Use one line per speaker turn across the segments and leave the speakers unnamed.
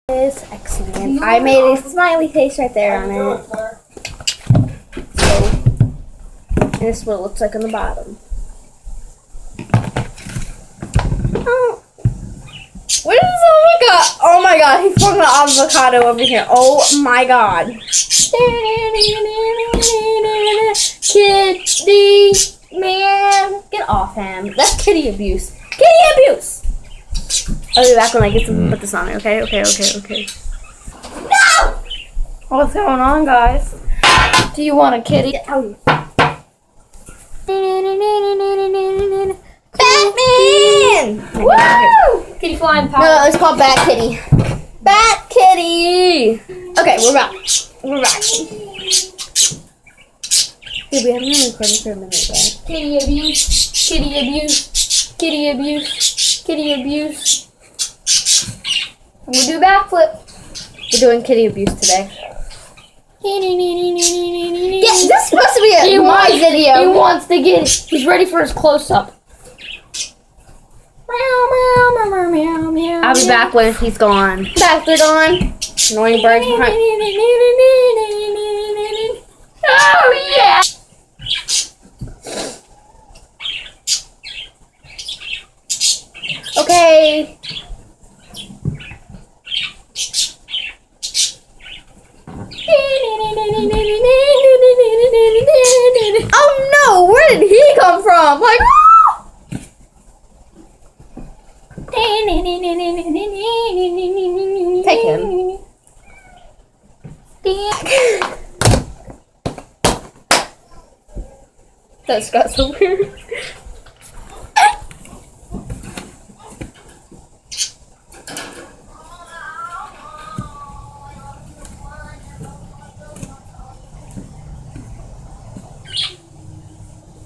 Is excellent. I made a smiley face right there on it. So, and this is what it looks like on the bottom. Oh, what is this? Oh my god, he flung the avocado over here. Oh my god. Kitty, man, get off him. That's kitty abuse. Kitty abuse! I'll be back when I get to put this on it, okay? Okay. No! What's going on, guys? Do you want a kitty? Batman! Woo!
Kitty flying power.
No, it's called Bat Kitty. Bat Kitty! Okay, we're back. Dude, we haven't been recording for a minute, guys.
Kitty abuse. Kitty abuse. Kitty abuse. Kitty abuse. We'll do backflip.
We're doing kitty abuse today. Yeah, this is supposed to be my video.
He wants to get it. He's ready for his close-up.
I'll be back when he's gone.
Back, they're gone.
Annoying birds behind.
Oh, yeah.
Okay. Oh no, where did he come from? Like, take him. That's got so weird.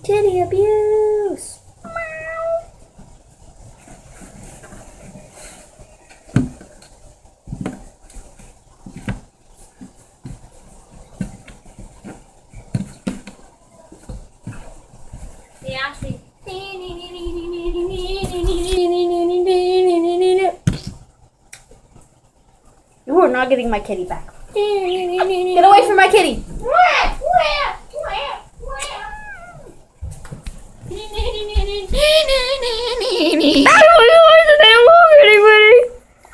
Kitty abuse. You are not getting my kitty back. Get away from my kitty.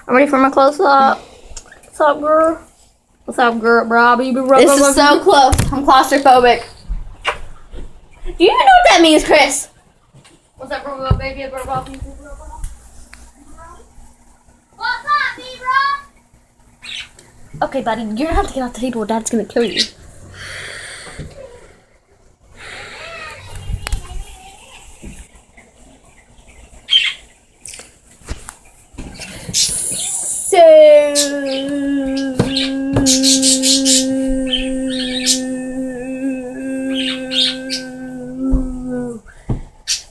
I'm ready for my close-up. What's up, girl? What's up, girl?
This is so close. I'm claustrophobic. Do you even know what that means, Chris?
What's up, bro, baby? What's up, B-bro?
Okay, buddy, you're gonna have to get off the table or Dad's gonna kill you. So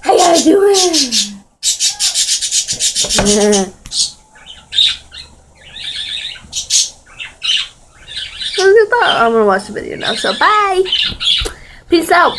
how y'all doing? Look at that. I'm gonna watch the video now. So bye. Peace out.